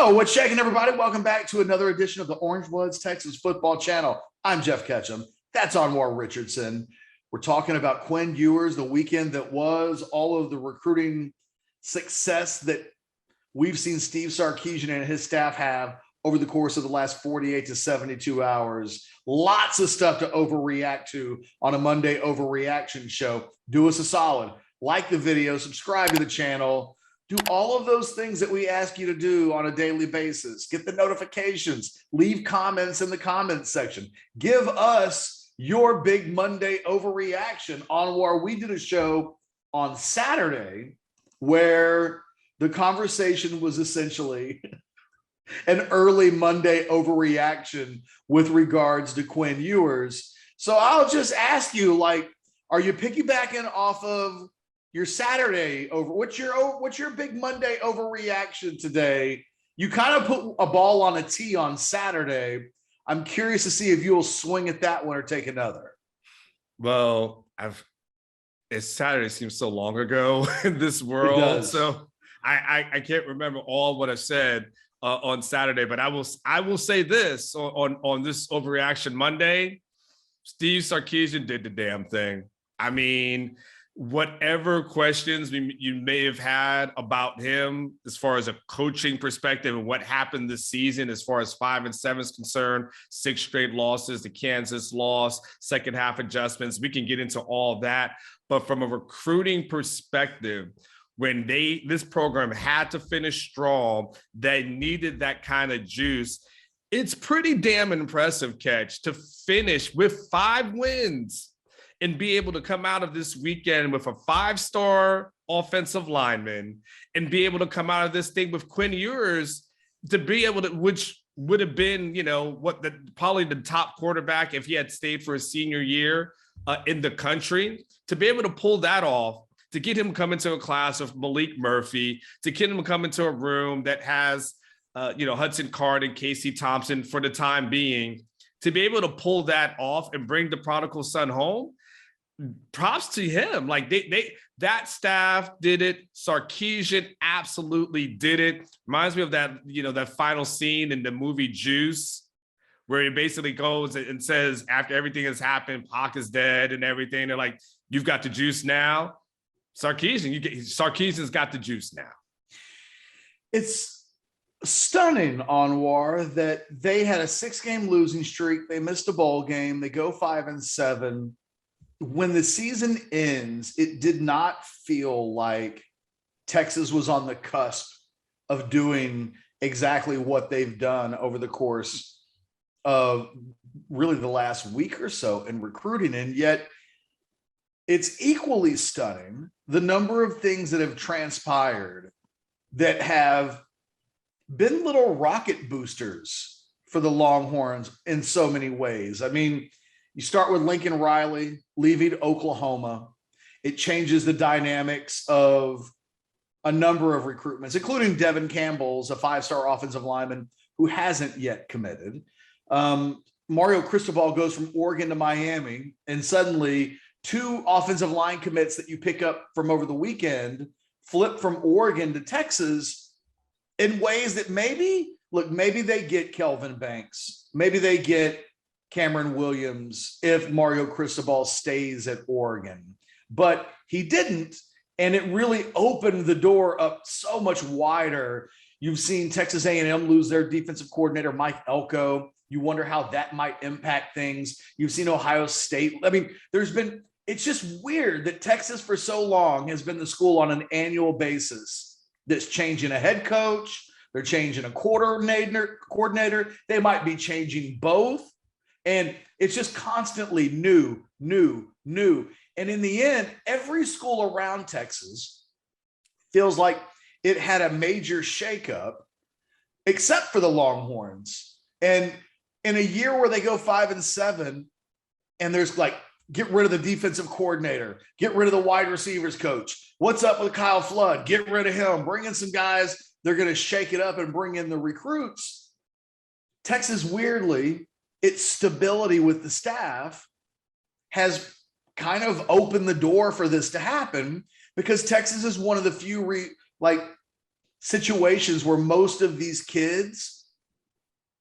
Yo, what's shaking, everybody? Welcome back to another edition of the Orange Bloods Texas Football Channel. I'm Jeff Ketchum. That's Anwar Richardson. We're talking about Quinn Ewers, the weekend that was, all of the recruiting success that we've seen Steve Sarkisian and his staff have over the course of the last 48 to 72 hours. Lots of stuff to overreact to on a Monday overreaction show. Do us a solid. Like the video, subscribe to the channel. Do all of those things that we ask you to do on a daily basis. Get the notifications. Leave comments in the comments section. Give us your big Monday overreaction on where we did a show on Saturday where the conversation was essentially an early Monday overreaction with regards to Quinn Ewers. So I'll just ask you, are you piggybacking off of your Saturday over? What's your big Monday overreaction today? You kind of put a ball on a tee on Saturday. I'm curious to see if you'll swing at that one or take another. Well, Saturday seems so long ago in this world, so I can't remember all what I said on Saturday. But I will say this on this Overreaction Monday: Steve Sarkisian did the damn thing. I mean, whatever questions you may have had about him as far as a coaching perspective and what happened this season as far as 5 and 7 is concerned, 6 straight losses, the Kansas loss, second half adjustments, we can get into all that. But from a recruiting perspective, when this program had to finish strong, they needed that kind of juice. It's pretty damn impressive, Catch, to finish with 5 wins and be able to come out of this weekend with a 5-star offensive lineman and be able to come out of this thing with Quinn Ewers to be able to, which would have been, probably the top quarterback if he had stayed for his senior year in the country, to be able to pull that off, to get him come into a class of Malik Murphy, to get him to come into a room that has, Hudson Card and Casey Thompson for the time being, to be able to pull that off and bring the prodigal son home. Props to him. That staff did it. Sarkisian absolutely did it. Reminds me of that, that final scene in the movie Juice, where he basically goes and says, after everything has happened, Pac is dead and everything, they're like, "You've got the juice now." Sarkisian's got the juice now. It's stunning, Anwar, that they had a 6-game losing streak. They missed a bowl game. They go 5 and 7. When the season ends, it did not feel like Texas was on the cusp of doing exactly what they've done over the course of really the last week or so in recruiting. And yet it's equally stunning the number of things that have transpired that have been little rocket boosters for the Longhorns in so many ways. I mean, you start with Lincoln Riley leaving Oklahoma. It changes the dynamics of a number of recruitments, including Devin Campbell's a 5-star offensive lineman who hasn't yet committed. Mario Cristobal goes from Oregon to Miami, and suddenly 2 offensive line commits that you pick up from over the weekend flip from Oregon to Texas in ways that maybe they get Kelvin Banks. Maybe they get Cameron Williams if Mario Cristobal stays at Oregon, but he didn't. And it really opened the door up so much wider. You've seen Texas A&M lose their defensive coordinator, Mike Elko. You wonder how that might impact things. You've seen Ohio State. I mean, it's just weird that Texas for so long has been the school on an annual basis that's changing a head coach. They're changing a coordinator. They might be changing both. And it's just constantly new. And in the end, every school around Texas feels like it had a major shakeup, except for the Longhorns. And in a year where they go 5 and 7, and there's get rid of the defensive coordinator, get rid of the wide receivers coach. What's up with Kyle Flood? Get rid of him. Bring in some guys. They're going to shake it up and bring in the recruits. Texas, weirdly, its stability with the staff has kind of opened the door for this to happen, because Texas is one of the few situations where most of these kids,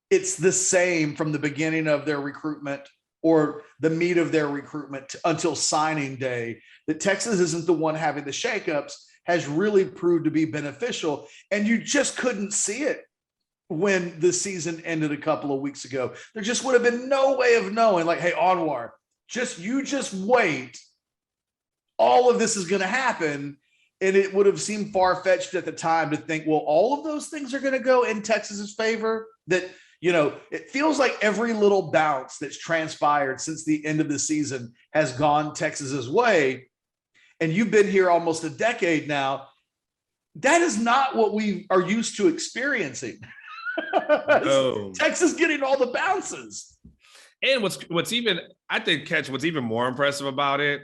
it's the same from the beginning of their recruitment or the meat of their recruitment until signing day, that Texas isn't the one having the shakeups has really proved to be beneficial. And you just couldn't see it when the season ended a couple of weeks ago. There just would have been no way of knowing, like, hey, Anwar, you just wait. All of this is going to happen. And it would have seemed far-fetched at the time to think, well, all of those things are going to go in Texas's favor. That, it feels like every little bounce that's transpired since the end of the season has gone Texas's way. And you've been here almost a decade now. That is not what we are used to experiencing. No. Texas getting all the bounces. And what's even, I think, Catch, what's even more impressive about it,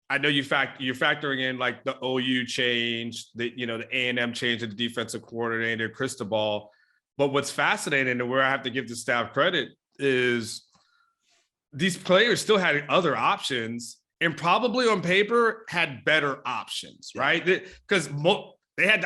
I know you're factoring in like the OU change, the A&M change of the defensive coordinator, Cristobal. But what's fascinating, and where I have to give the staff credit, is these players still had other options and probably on paper had better options, right? Because they had,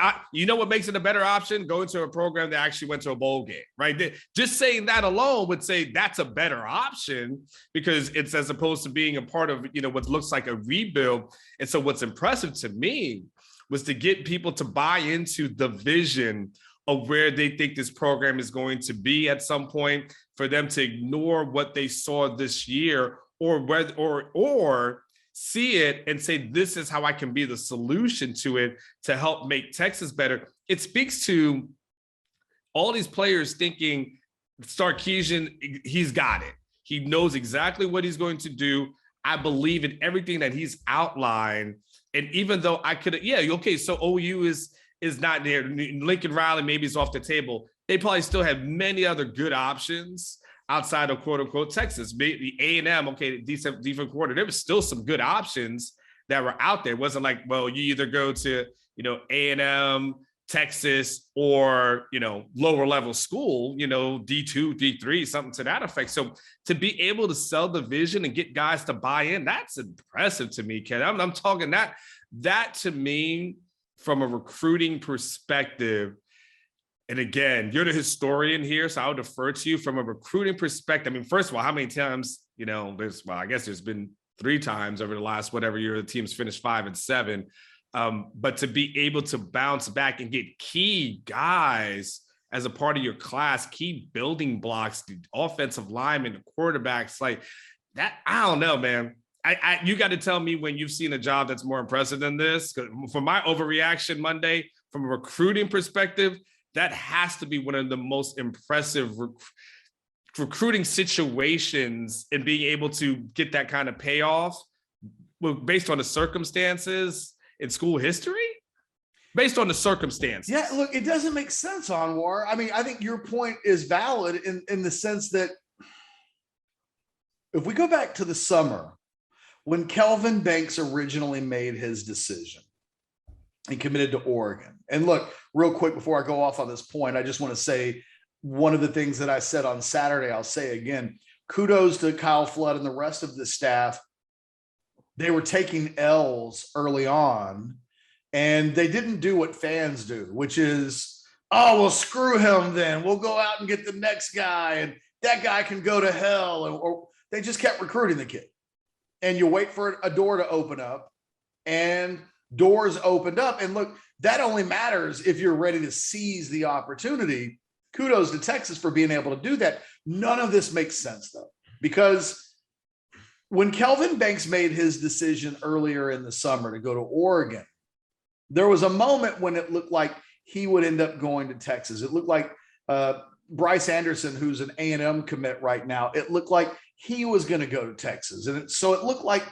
what makes it a better option? Going to a program that actually went to a bowl game, right? Just saying that alone would say that's a better option, because it's as opposed to being a part of, what looks like a rebuild. And so what's impressive to me was to get people to buy into the vision of where they think this program is going to be at some point, for them to ignore what they saw this year or see it and say, this is how I can be the solution to it to help make Texas better. It speaks to all these players thinking Sarkisian, he's got it. He knows exactly what he's going to do. I believe in everything that he's outlined. And even though I could, so OU is not there. Lincoln Riley maybe is off the table. They probably still have many other good options outside of quote unquote Texas. Maybe A&M, decent defensive coordinator. There was still some good options that were out there. It wasn't like, well, you either go to, A&M, Texas, or, lower level school, D2, D3, something to that effect. So to be able to sell the vision and get guys to buy in, that's impressive to me, Ken. I'm talking that to me, from a recruiting perspective. And again, you're the historian here, so I'll defer to you from a recruiting perspective. I mean, first of all, how many times, I guess there's been 3 times over the last whatever year the team's finished 5 and 7. But to be able to bounce back and get key guys as a part of your class, key building blocks, the offensive linemen, the quarterbacks, like that, I don't know, man. You got to tell me when you've seen a job that's more impressive than this. For my Overreaction Monday, from a recruiting perspective, that has to be one of the most impressive recruiting situations, and being able to get that kind of payoff based on the circumstances in school history. Based on the circumstances. Yeah, look, it doesn't make sense, Anwar. I mean, I think your point is valid in the sense that if we go back to the summer, when Kelvin Banks originally made his decision and committed to Oregon. And look, real quick, before I go off on this point, I just want to say one of the things that I said on Saturday, I'll say again, kudos to Kyle Flood and the rest of the staff. They were taking L's early on, and they didn't do what fans do, which is, oh, well, screw him then. We'll go out and get the next guy, and that guy can go to hell. Or they just kept recruiting the kid. And you wait for a door to open up, and doors opened up. And look, that only matters if you're ready to seize the opportunity. Kudos to Texas for being able to do that. None of this makes sense, though, because when Kelvin Banks made his decision earlier in the summer to go to Oregon, there was a moment when it looked like he would end up going to Texas. It looked like Bryce Anderson, who's an A&M commit right now, it looked like he was going to go to Texas. And so it looked like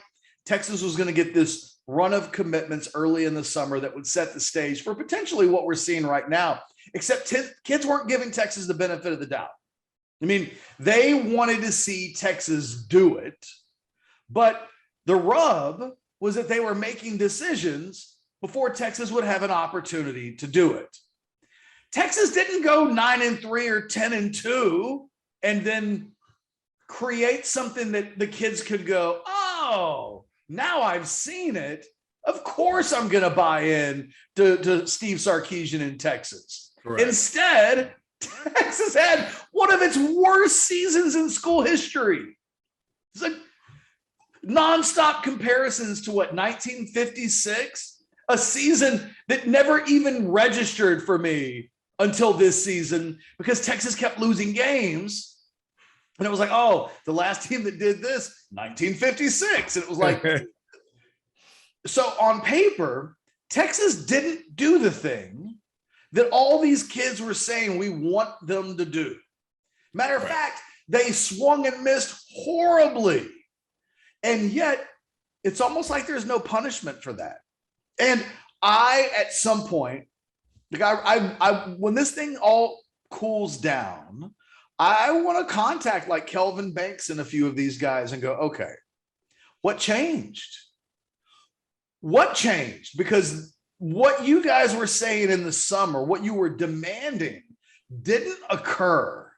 Texas was going to get this run of commitments early in the summer that would set the stage for potentially what we're seeing right now, except kids weren't giving Texas the benefit of the doubt. I mean, they wanted to see Texas do it, but the rub was that they were making decisions before Texas would have an opportunity to do it. Texas didn't go 9-3 or 10-2 and then create something that the kids could go, oh, now I've seen it. Of course I'm going to buy in to Steve Sarkisian in Texas. Correct. Instead, Texas had one of its worst seasons in school history. It's like nonstop comparisons to 1956, a season that never even registered for me until this season because Texas kept losing games. And it was like, oh, the last team that did this, 1956. And it was like, so on paper, Texas didn't do the thing that all these kids were saying we want them to do. Matter of fact, they swung and missed horribly. And yet, it's almost like there's no punishment for that. And I, at some point, like when this thing all cools down, I want to contact like Kelvin Banks and a few of these guys and go, okay, what changed? What changed? Because what you guys were saying in the summer, what you were demanding didn't occur.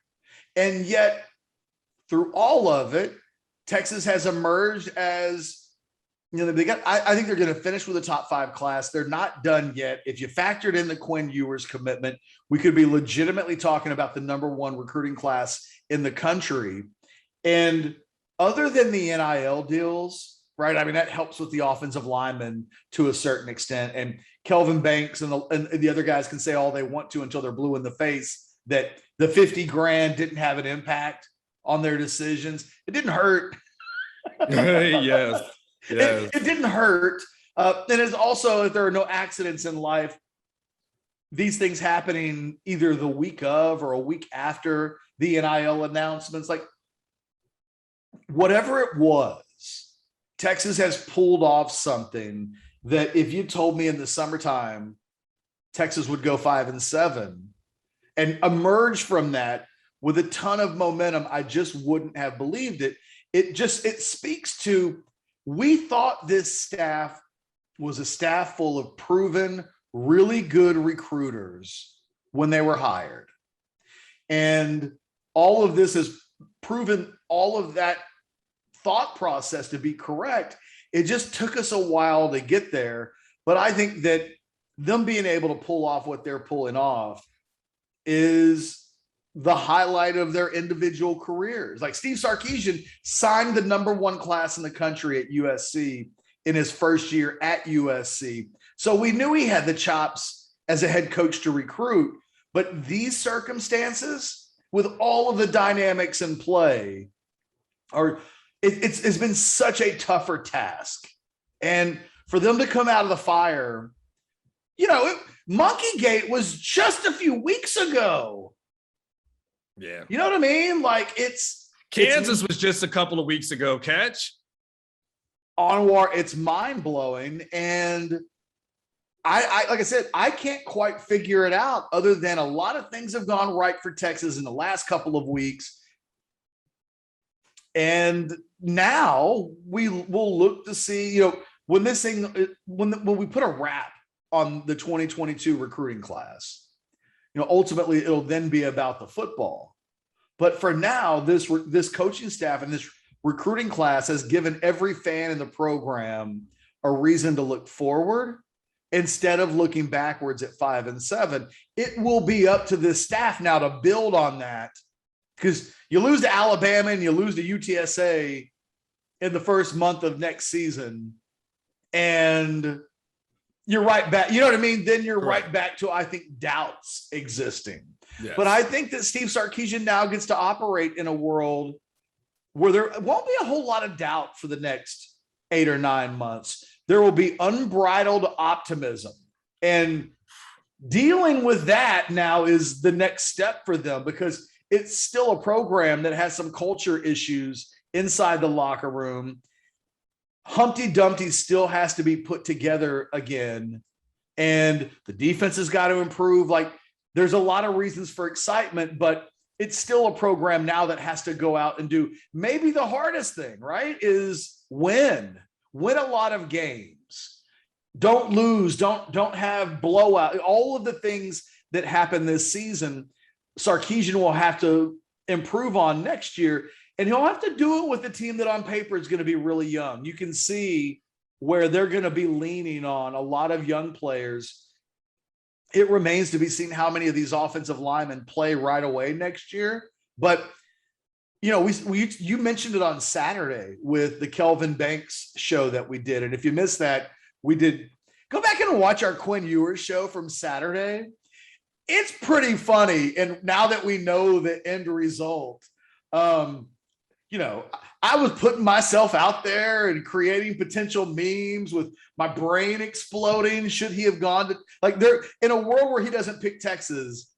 And yet, through all of it, Texas has emerged as, you know, I think they're going to finish with a top 5 class. They're not done yet. If you factored in the Quinn Ewers commitment, we could be legitimately talking about the #1 recruiting class in the country. And other than the NIL deals, right? I mean, that helps with the offensive linemen to a certain extent. And Kelvin Banks and the other guys can say all they want to until they're blue in the face that the $50,000 didn't have an impact on their decisions. It didn't hurt. Yes. It didn't hurt. And it's also, if there are no accidents in life, these things happening either the week of or a week after the NIL announcements, like whatever it was, Texas has pulled off something that if you told me in the summertime, Texas would go 5-7 and emerge from that with a ton of momentum, I just wouldn't have believed it. It speaks to, we thought this staff was a staff full of proven, really good recruiters when they were hired. And all of this has proven all of that thought process to be correct. It just took us a while to get there. But I think that them being able to pull off what they're pulling off is the highlight of their individual careers. Like Steve Sarkisian signed the #1 class in the country at USC in his first year at USC. So we knew he had the chops as a head coach to recruit, but these circumstances with all of the dynamics in play it's been such a tougher task. And for them to come out of the fire, Monkeygate was just a few weeks ago. Yeah. You know what I mean? Like Kansas was just a couple of weeks ago, Catch. Anwar, it's mind-blowing. And I like I said, I can't quite figure it out other than a lot of things have gone right for Texas in the last couple of weeks. And now we will look to see, when this thing, when we put a wrap on the 2022 recruiting class, ultimately it'll then be about the football. But for now, this coaching staff and this recruiting class has given every fan in the program a reason to look forward instead of looking backwards at 5-7. It will be up to this staff now to build on that, because you lose to Alabama and you lose to UTSA in the first month of next season, and you're right back. You know what I mean? Then you're right back to, I think, doubts existing. Yes. But I think that Steve Sarkisian now gets to operate in a world where there won't be a whole lot of doubt for the next 8 or 9 months. There will be unbridled optimism. And dealing with that now is the next step for them, because it's still a program that has some culture issues inside the locker room. Humpty Dumpty still has to be put together again. And the defense has got to improve. Like, there's a lot of reasons for excitement, but it's still a program now that has to go out and do maybe the hardest thing, right? Is win a lot of games. Don't lose. Don't have blowout. All of the things that happened this season, Sarkisian will have to improve on next year. And he'll have to do it with a team that on paper is going to be really young. You can see where they're going to be leaning on a lot of young players. It remains to be seen how many of these offensive linemen play right away next year. But, you know, you mentioned it on Saturday with the Kelvin Banks show that we did. And if you missed that, we did go back and watch our Quinn Ewers show from Saturday. It's pretty funny. And now that we know the end result, you know, I was putting myself out there and creating potential memes with my brain exploding. Should he have gone to, like, there in a world where he doesn't pick Texas,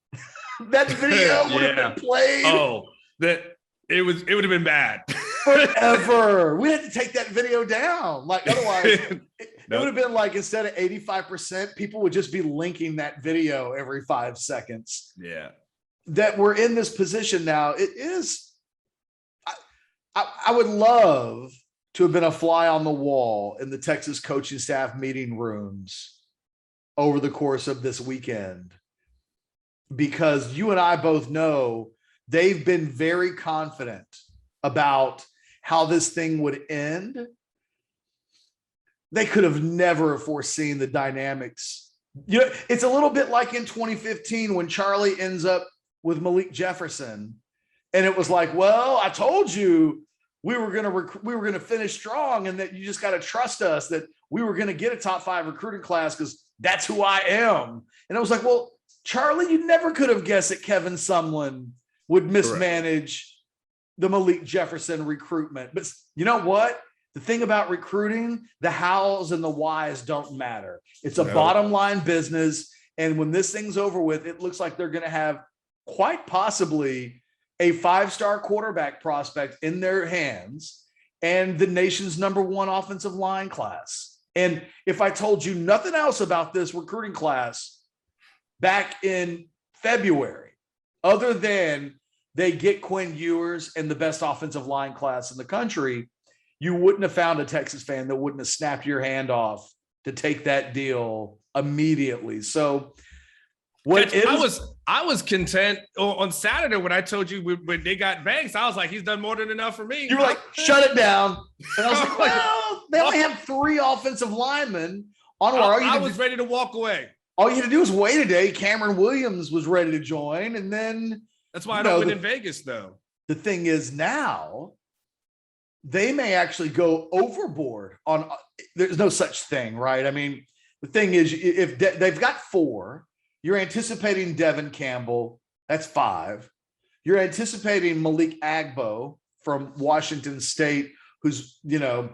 that video would have been played. Oh, that it would have been bad forever. We had to take that video down. Like, otherwise it would have been like, instead of 85%, people would just be linking that video every 5 seconds. Yeah. That we're in this position now. It is, I would love to have been a fly on the wall in the Texas coaching staff meeting rooms over the course of this weekend, because you and I both know they've been very confident about how this thing would end. They could have never foreseen the dynamics. You know, it's a little bit like in 2015 when Charlie ends up with Malik Jefferson. And it was like, well, I told you we were going to finish strong, and that you just got to trust us that we were going to get a top 5 recruiting class because that's who I am. And I was like, well, Charlie, you never could have guessed that Kevin Sumlin would mismanage the Malik Jefferson recruitment. But you know what? The thing about recruiting, the hows and the whys don't matter. It's a bottom line business. And when this thing's over with, it looks like they're going to have quite possibly a 5-star quarterback prospect in their hands and the nation's #1 offensive line class. And if I told you nothing else about this recruiting class back in February, other than they get Quinn Ewers and the best offensive line class in the country, you wouldn't have found a Texas fan that wouldn't have snapped your hand off to take that deal immediately. So I was content on Saturday when I told you when they got Banks. I was like, he's done more than enough for me. You were like, shut it down. And I was like, well, they only have 3 offensive linemen on. I was ready to walk away. All you had to do was wait a day. Cameron Williams was ready to join, and then that's why I don't win in Vegas, though. The thing is, now they may actually go overboard on. There's no such thing, right? I mean, the thing is, if they've got 4. You're anticipating Devin Campbell. That's 5. You're anticipating Malik Agbo from Washington State, who's, you know,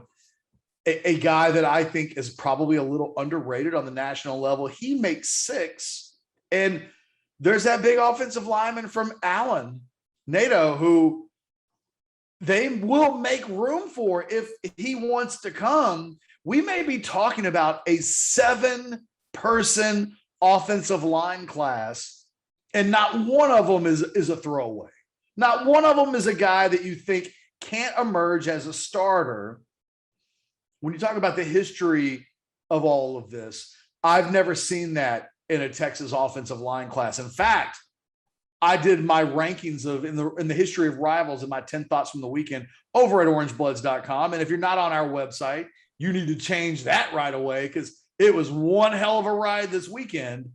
a guy that I think is probably a little underrated on the national level. He makes 6. And there's that big offensive lineman from Allen, Nato, who they will make room for if he wants to come. We may be talking about a 7-person offensive line class, and not one of them is a throwaway. Not one of them is a guy that you think can't emerge as a starter. When you talk about the history of all of this, I've never seen that in a Texas offensive line class. In fact, I did my rankings in the history of rivals and my 10 thoughts from the weekend over at orangebloods.com. And if you're not on our website, you need to change that right away, because it was one hell of a ride this weekend.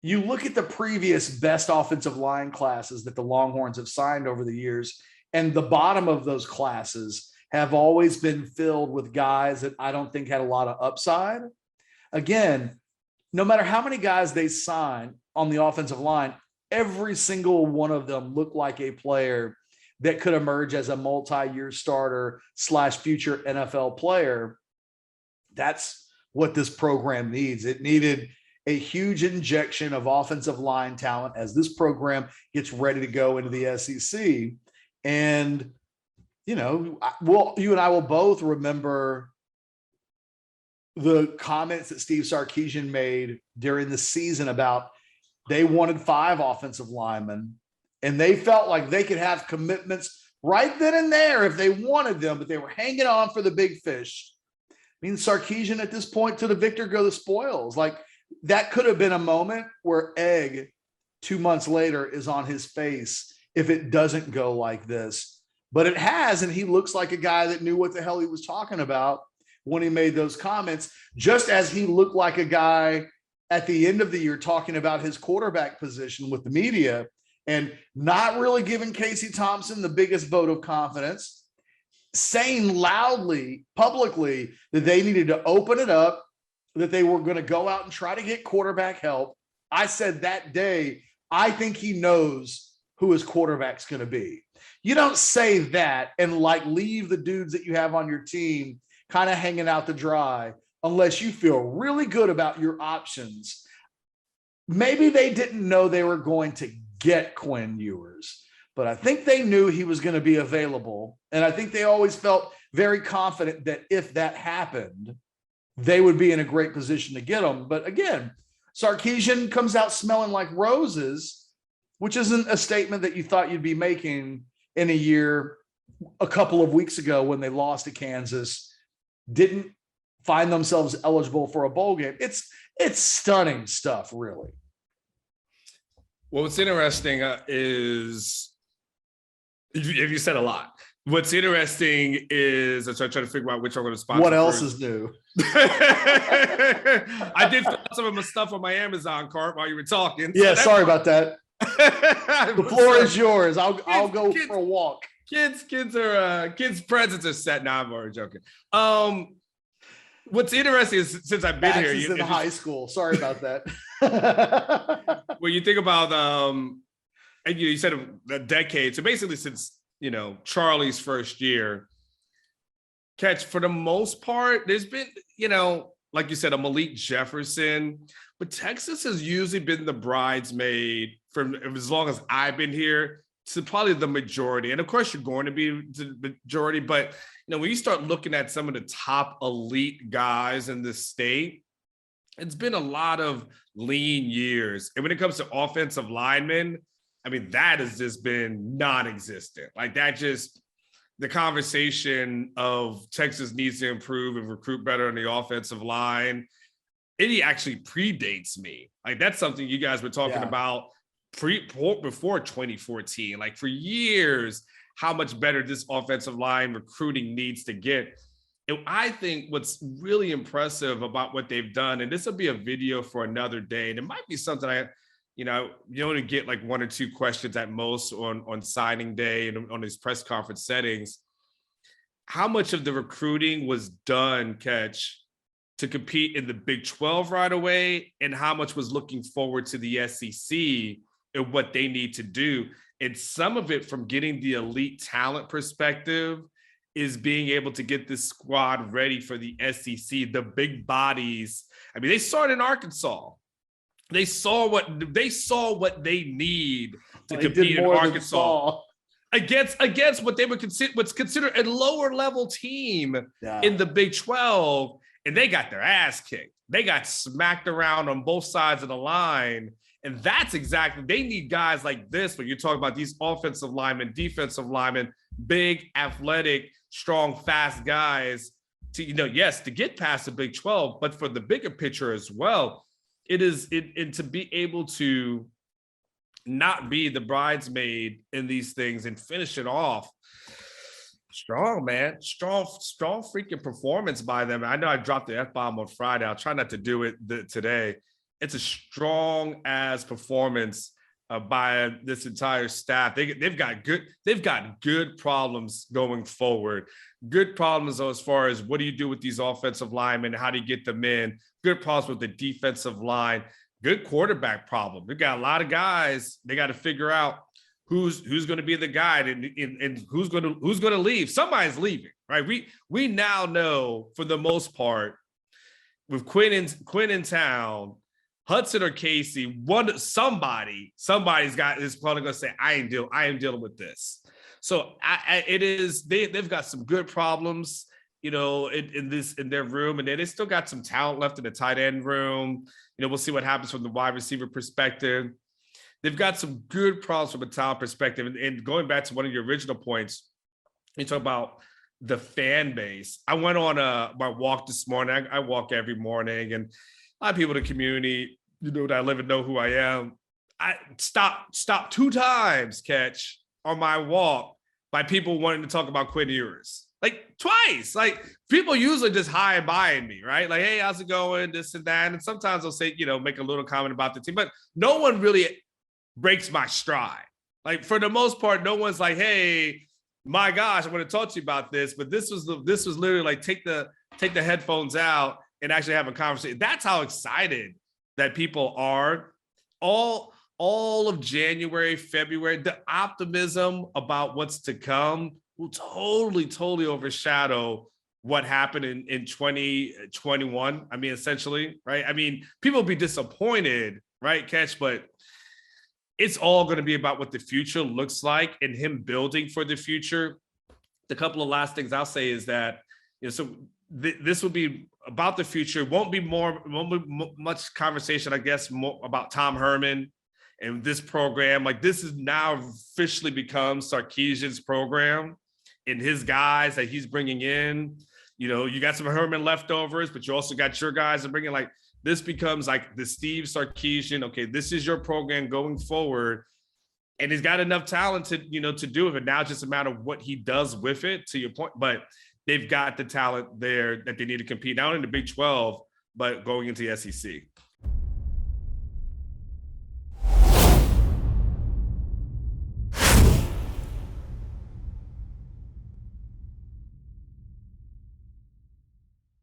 You look at the previous best offensive line classes that the Longhorns have signed over the years, and the bottom of those classes have always been filled with guys that I don't think had a lot of upside. Again, no matter how many guys they sign on the offensive line, every single one of them looked like a player that could emerge as a multi-year starter / future NFL player. That's what this program needs. It needed a huge injection of offensive line talent as this program gets ready to go into the SEC. And, you know, you and I will both remember the comments that Steve Sarkisian made during the season about they wanted 5 offensive linemen, and they felt like they could have commitments right then and there if they wanted them, but they were hanging on for the big fish. I mean, Sarkisian at this point, to the victor go the spoils. Like, that could have been a moment where Egg 2 months later is on his face if it doesn't go like this. But it has, and he looks like a guy that knew what the hell he was talking about when he made those comments, just as he looked like a guy at the end of the year talking about his quarterback position with the media and not really giving Casey Thompson the biggest vote of confidence, saying loudly, publicly, that they needed to open it up, that they were going to go out and try to get quarterback help. I said that day, I think he knows who his quarterback's going to be. You don't say that and like leave the dudes that you have on your team kind of hanging out to dry unless you feel really good about your options. Maybe they didn't know they were going to get Quinn Ewers, but I think they knew he was going to be available. And I think they always felt very confident that if that happened, they would be in a great position to get him. But again, Sarkisian comes out smelling like roses, which isn't a statement that you thought you'd be making in a year a couple of weeks ago when they lost to Kansas, didn't find themselves eligible for a bowl game. It's stunning stuff, really. Well, what's interesting is you said a lot. What's interesting is I'm trying to figure out which I'm going to sponsor. What else is new? I did fill out some of my stuff on my Amazon cart while you were talking. Yeah, so sorry about that. The floor is yours. I'll go for a walk. Kids' presents are set. Now I'm already joking. What's interesting is since I've been here, in high school. Sorry about that. When you think about and you said a decade, so basically since Charlie's first year, Catch, for the most part, there's been like you said, a Malik Jefferson, but Texas has usually been the bridesmaid from as long as I've been here to probably the majority. And of course, you're going to be the majority, but when you start looking at some of the top elite guys in the state, it's been a lot of lean years. And when it comes to offensive linemen, I mean, that has just been non-existent. Like that just, the conversation of Texas needs to improve and recruit better on the offensive line, it actually predates me. Like that's something you guys were talking about before 2014, like for years, how much better this offensive line recruiting needs to get. And I think what's really impressive about what they've done, and this will be a video for another day, and it might be something you only get like one or two questions at most on signing day and on these press conference settings. How much of the recruiting was done, Catch, to compete in the Big 12 right away, and how much was looking forward to the SEC and what they need to do? And some of it, from getting the elite talent perspective, is being able to get this squad ready for the SEC, the big bodies. I mean, they started in Arkansas. They saw what they need to compete in Arkansas against what they would consider what's considered a lower level team in the Big 12, and they got their ass kicked. They got smacked around on both sides of the line, and that's exactly, they need guys like this when you're talking about these offensive linemen, defensive linemen, big, athletic, strong, fast guys to to get past the Big 12, but for the bigger picture as well. And to be able to not be the bridesmaid in these things and finish it off strong, man. Strong freaking performance by them. I know I dropped the F-bomb on Friday. I'll try not to do it today. It's a strong ass performance by this entire staff. They've got good problems going forward. Good problems as far as what do you do with these offensive linemen? How do you get them in? Good problems with the defensive line. Good quarterback problem. We've got a lot of guys. They got to figure out who's going to be the guy and who's going to leave. Somebody's leaving, right? We now know for the most part with Quinn in town, Hudson or Casey, somebody's is probably going to say, I am dealing with this. So they've got some good problems, in their room, and they still got some talent left in the tight end room. We'll see what happens from the wide receiver perspective. They've got some good problems from a talent perspective. And going back to one of your original points, you talk about the fan base. I went on my walk this morning. I walk every morning, and a lot of people in the community, that I live and know who I am. I stopped 2 times, Catch, on my walk by people wanting to talk about Quinn Ewers. like twice. Like people usually just hi and bye me, right? Like, hey, how's it going? This and that. And sometimes they'll say, make a little comment about the team, but no one really breaks my stride. Like for the most part, no one's like, hey, my gosh, I want to talk to you about this. But this was literally like take the headphones out and actually have a conversation. That's how excited that people are. All of January, February, the optimism about what's to come will totally overshadow what happened in 2021. I mean, essentially, right? I mean, people will be disappointed, right, Catch? But it's all going to be about what the future looks like and him building for the future. The couple of last things I'll say is that, so this will be about the future. Won't be much conversation, I guess, more about Tom Herman and this program. Like this is now officially become Sarkisian's program and his guys that he's bringing in. You got some Herman leftovers, but you also got your guys that bringing like, this becomes like the Steve Sarkisian. Okay, this is your program going forward. And he's got enough talent to do it. Now it's just a matter of what he does with it, to your point. But they've got the talent there that they need to compete, not only in the Big 12, but going into the SEC.